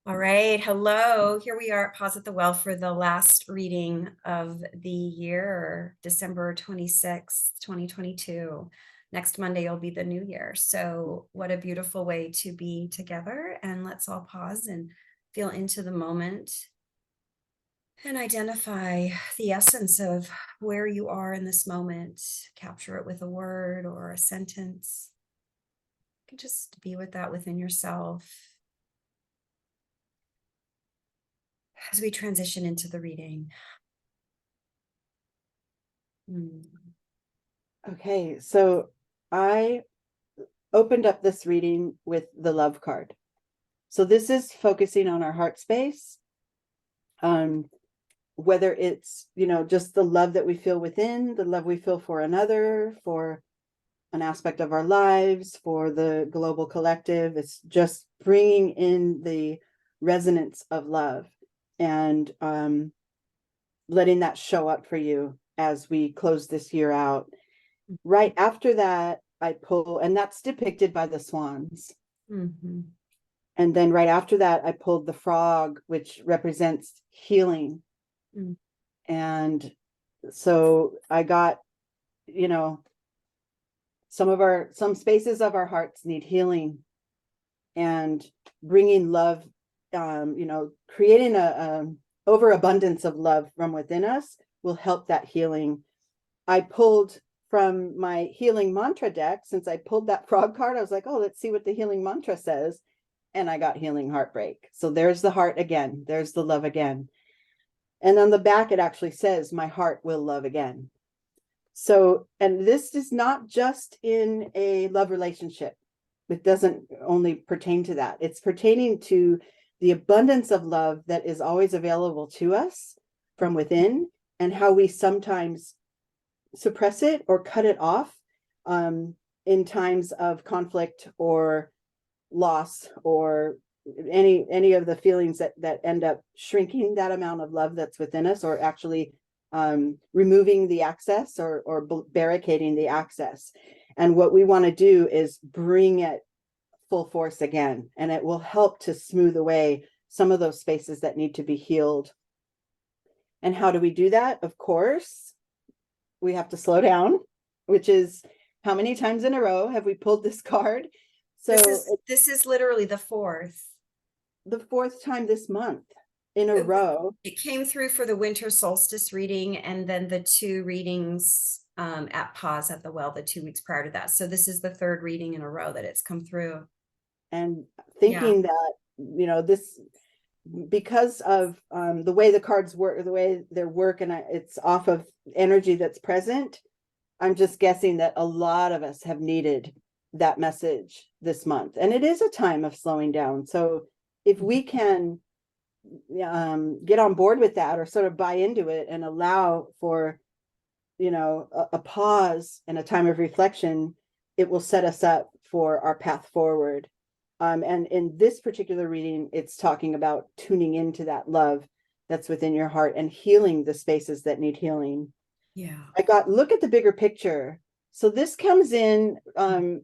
All right. Hello. Here we are at Pause at the Well for the last reading of the year, December 26th, 2022. Next Monday will be the new year. So, what a beautiful way to be together. And let's all pause and feel into the moment and identify the essence of where you are in this moment. Capture it with a word or a sentence. You can just be with that within yourself as we transition into the reading. Okay, so I opened up this reading with the love card. So this is focusing on our heart space, whether it's, just the love that we feel within, the love we feel for another, for an aspect of our lives, for the global collective. It's just bringing in the resonance of love and letting that show up for you as we close this year out. Right after that, I pull, and that's depicted by the swans. Mm-hmm. And then right after that, I pulled the frog, which represents healing. Mm. And so I got, some spaces of our hearts need healing, and bringing love, creating a overabundance of love from within us will help that healing. I pulled from my healing mantra deck. Since I pulled that frog card, I was like, oh, let's see what the healing mantra says. And I got healing heartbreak. So there's the heart again. There's the love again. And on the back, it actually says, my heart will love again. So, and this is not just in a love relationship. It doesn't only pertain to that. It's pertaining to the abundance of love that is always available to us from within, and how we sometimes suppress it or cut it off in times of conflict or loss, or any of the feelings that end up shrinking that amount of love that's within us, or actually removing the access, or barricading the access. And what we want to do is bring it full force again, and it will help to smooth away some of those spaces that need to be healed. And how do we do that? Of course, we have to slow down, which is, how many times in a row have we pulled this card? So this is literally the fourth time this month in a row. It came through for the winter solstice reading, and then the two readings at Pause at the Well the 2 weeks prior to that. So this is the third reading in a row that it's come through. And thinking that, this, because of the way the cards work, the way they work, and it's off of energy that's present, I'm just guessing that a lot of us have needed that message this month. And it is a time of slowing down. So if we can get on board with that, or sort of buy into it and allow for, a pause and a time of reflection, it will set us up for our path forward. And in this particular reading, it's talking about tuning into that love that's within your heart and healing the spaces that need healing. Yeah. Look at the bigger picture. So this comes in, kind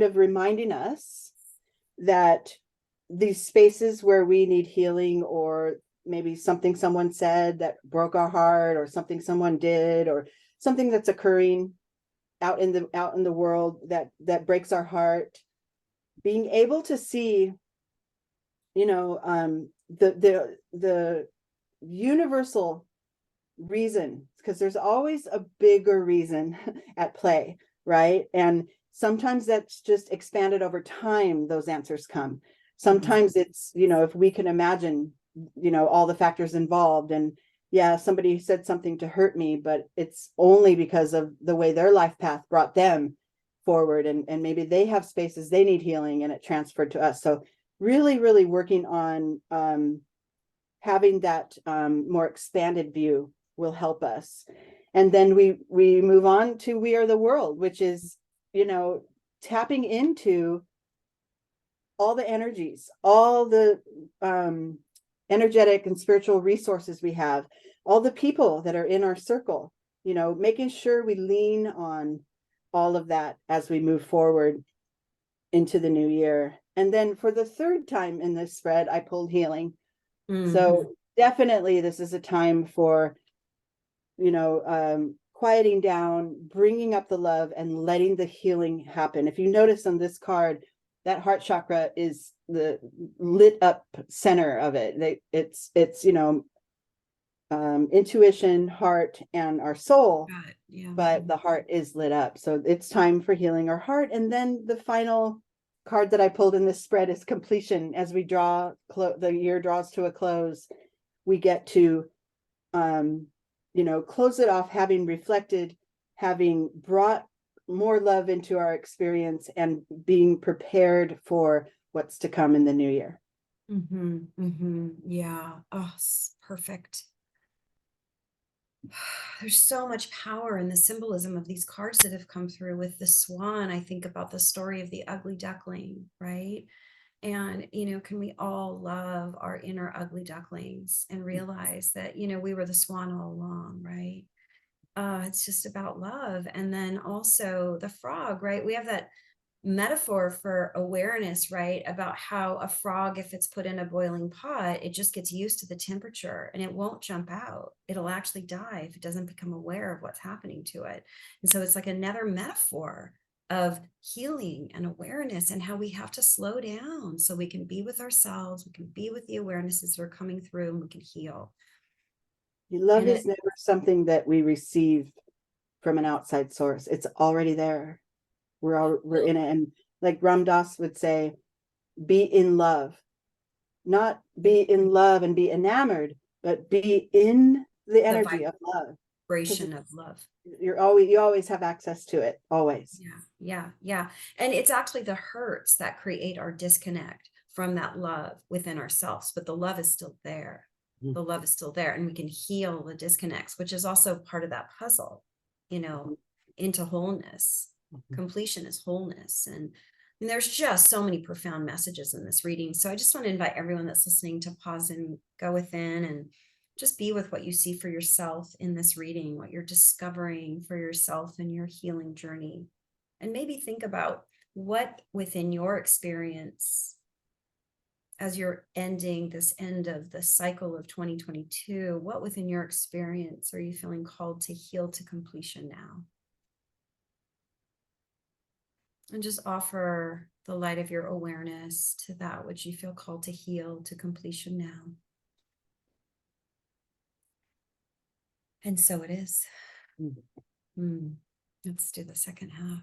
of reminding us that these spaces where we need healing, or maybe something someone said that broke our heart, or something someone did, or something that's occurring out in the world that breaks our heart, being able to see, the universal reason, because there's always a bigger reason at play, right? And sometimes that's just expanded over time, those answers come. Sometimes it's, if we can imagine, all the factors involved, and yeah, somebody said something to hurt me, but it's only because of the way their life path brought them forward, and maybe they have spaces they need healing, and it transferred to us. So really, really working on having that more expanded view will help us. And then we move on to We Are the World, which is, tapping into all the energies, all the energetic and spiritual resources we have, all the people that are in our circle, making sure we lean on all of that as we move forward. into the new year. And then for the third time in this spread, I pulled healing. Mhm. So definitely this is a time for, quieting down, bringing up the love, and letting the healing happen. If you notice on this card, that heart chakra is the lit up center of it. It's intuition, heart, and our soul. Got it. Yeah. But the heart is lit up. So it's time for healing our heart. And then the final card that I pulled in this spread is completion. As we draw, the year draws to a close, we get to, close it off, having reflected, having brought more love into our experience, and being prepared for what's to come in the new year. Yeah. Oh, perfect. There's so much power in the symbolism of these cards that have come through. With the swan, I think about the story of the ugly duckling, right? And, can we all love our inner ugly ducklings and realize that, we were the swan all along, right? It's just about love. And then also the frog, right? We have that metaphor for awareness, right? About how a frog, if it's put in a boiling pot, it just gets used to the temperature and it won't jump out. It'll actually die if it doesn't become aware of what's happening to it. And so it's like another metaphor of healing and awareness, and how we have to slow down so we can be with ourselves, we can be with the awarenesses that are coming through, and we can heal. Love is never something that we receive from an outside source. It's already there. We're in it. And like Ram Dass would say, be in love, not be in love and be enamored, but be in the energy of love. Vibration of love. You always have access to it, always. Yeah. And it's actually the hurts that create our disconnect from that love within ourselves, but the love is still there. The love is still there, and we can heal the disconnects, which is also part of that puzzle, into wholeness. Completion is wholeness. And there's just so many profound messages in this reading. So I just want to invite everyone that's listening to pause and go within and just be with what you see for yourself in this reading, what you're discovering for yourself in your healing journey. And maybe think about what within your experience, as you're ending this end of the cycle of 2022, what within your experience are you feeling called to heal to completion now? And just offer the light of your awareness to that which you feel called to heal to completion now. And so it is. Let's do the second half.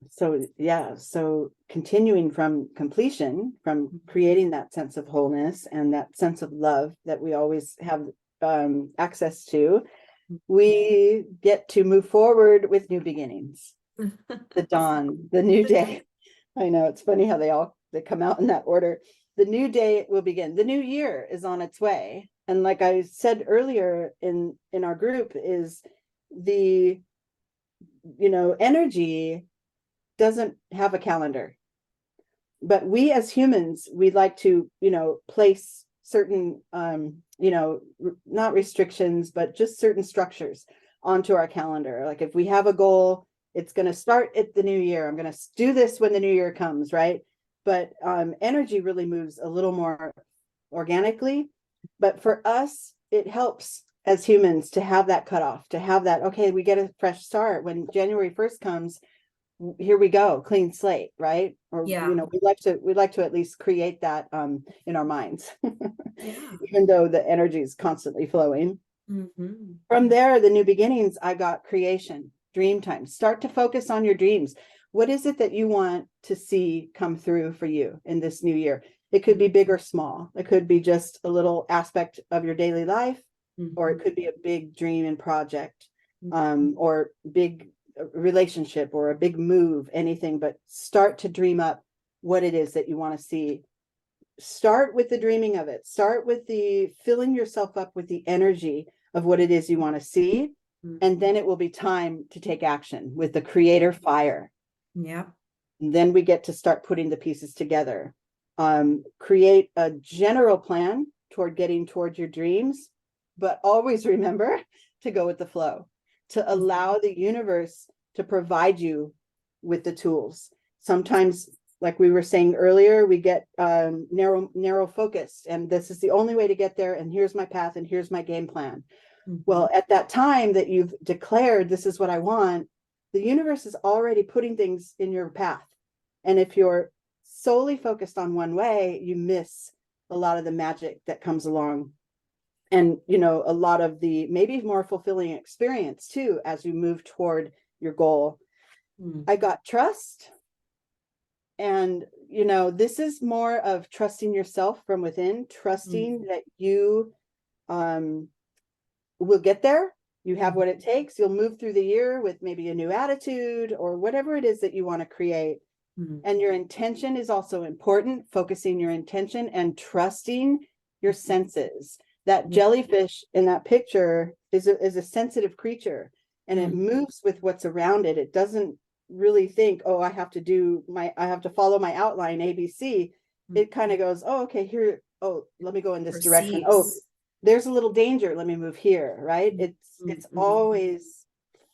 So continuing from completion, from creating that sense of wholeness and that sense of love that we always have access to, we get to move forward with new beginnings. The dawn, the new day. I know, it's funny how they come out in that order. The new day will begin. The new year is on its way. And like I said earlier in our group, is the energy doesn't have a calendar. But we as humans, we like to, place certain not restrictions, but just certain structures onto our calendar. Like if we have a goal, it's going to start at the new year. I'm going to do this when the new year comes, right? But energy really moves a little more organically. But for us, it helps as humans to have that cutoff, to have that, okay, we get a fresh start. When January 1st comes, here we go, clean slate, right? Or we'd like to at least create that in our minds, even though the energy is constantly flowing. From there, the new beginnings, I got creation. Dream time. Start to focus on your dreams. What is it that you want to see come through for you in this new year? It could be big or small. It could be just a little aspect of your daily life, or it could be a big dream and project, or big relationship, or a big move, anything. But start to dream up what it is that you want to see. Start with the dreaming of it. Start with the filling yourself up with the energy of what it is you want to see. And then it will be time to take action with the creator fire. And then we get to start putting the pieces together. Create a general plan toward getting towards your dreams, but always remember to go with the flow, to allow the universe to provide you with the tools. Sometimes, like we were saying earlier, we get narrow focused, and this is the only way to get there, and here's my path, and here's my game plan. Well, at that time that you've declared, this is what I want, the universe is already putting things in your path. And if you're solely focused on one way, you miss a lot of the magic that comes along. And, you know, a lot of the maybe more fulfilling experience too, as you move toward your goal. I got trust. And, you know, this is more of trusting yourself from within, trusting that you will get there. You have what it takes. You'll move through the year with maybe a new attitude or whatever it is that you want to create. And your intention is also important, focusing your intention and trusting your senses. That jellyfish in that picture is a sensitive creature, and it moves with what's around it. It doesn't really think, oh, I have to follow my outline ABC. It kind of goes, oh, okay, here, oh, let me go in this direction. Oh, there's a little danger, let me move here, right? It's always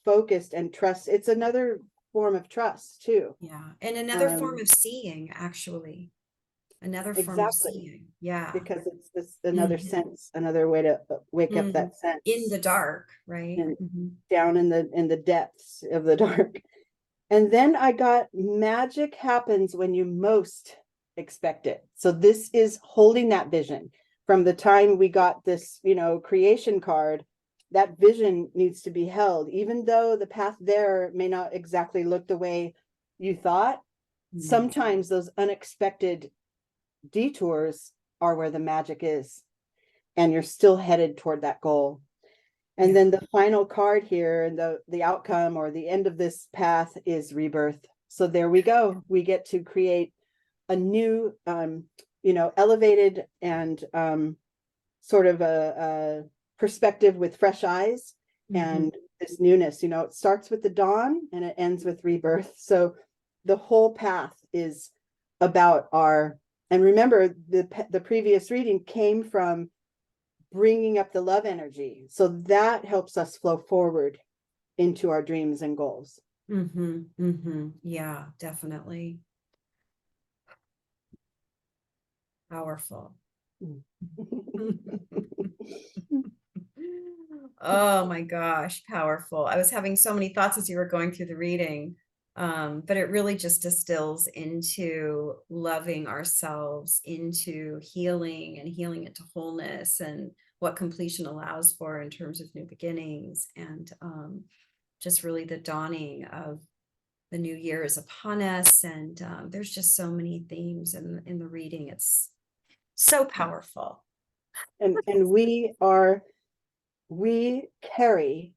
focused and trust. It's another form of trust too. Yeah, and another form of seeing, actually. Another form of seeing. Yeah. Because it's this another sense, another way to wake up that sense. In the dark, right? Down in the depths of the dark. And then I got magic happens when you most expect it. So this is holding that vision. From the time we got this, you know, creation card, that vision needs to be held, even though the path there may not exactly look the way you thought. Sometimes those unexpected detours are where the magic is, and you're still headed toward that goal. And then the final card here, and the outcome or the end of this path is rebirth. So there we go. We get to create a new, you know, elevated and sort of a perspective with fresh eyes and this newness. You know, it starts with the dawn and it ends with rebirth. So the whole path is about and remember, the previous reading came from bringing up the love energy. So that helps us flow forward into our dreams and goals. Yeah, definitely. Powerful. Oh my gosh, powerful. I was having so many thoughts as you were going through the reading. But it really just distills into loving ourselves, into healing and healing into wholeness, and what completion allows for in terms of new beginnings, and just really the dawning of the new year is upon us. And there's just so many themes in the reading. It's so powerful. And we carry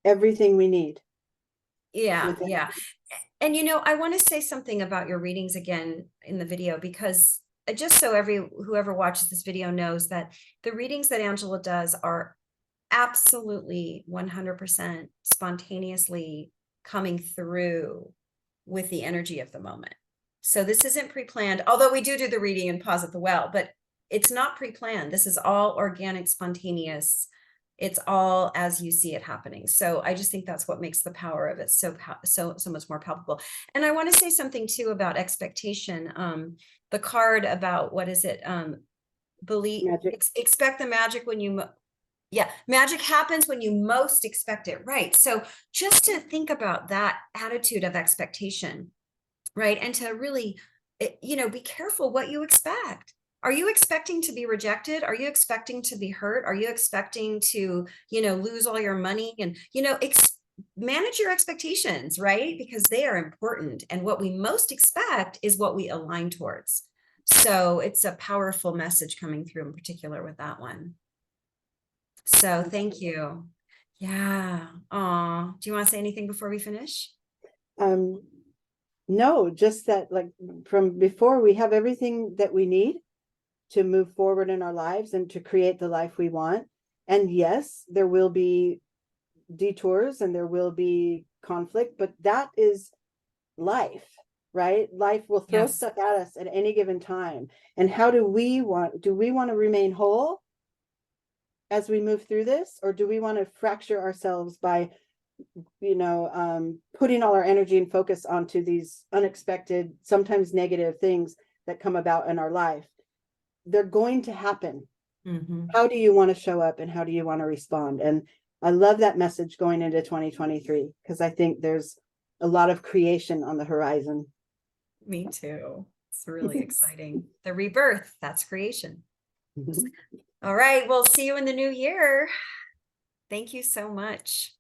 everything we need. Yeah. And, you know, I want to say something about your readings again in the video, because just so whoever watches this video knows that the readings that Angela does are absolutely 100% spontaneously coming through with the energy of the moment. So this isn't pre-planned, although we do the reading and pause at the well, but it's not pre-planned. This is all organic, spontaneous. It's all as you see it happening. So I just think that's what makes the power of it so much more palpable. And I want to say something too about expectation. The card about, what is it? Expect the magic when you, magic happens when you most expect it. Right. So just to think about that attitude of expectation, right? And to really, you know, be careful what you expect. Are you expecting to be rejected? Are you expecting to be hurt? Are you expecting to, you know, lose all your money? And, you know, manage your expectations, right? Because they are important. And what we most expect is what we align towards. So it's a powerful message coming through, in particular with that one. So thank you. Yeah. Do you want to say anything before we finish? No, just that, like, from before, we have everything that we need to move forward in our lives and to create the life we want. And yes, there will be detours and there will be conflict, but that is life, right? Life will throw stuff at us at any given time. And how do we want to remain whole as we move through this? Or do we want to fracture ourselves by putting all our energy and focus onto these unexpected, sometimes negative things that come about in our life. They're going to happen. How do you want to show up and how do you want to respond? And I love that message going into 2023, because I think there's a lot of creation on the horizon. Me too. It's really exciting. The rebirth, that's creation. All right. We'll see you in the new year. Thank you so much.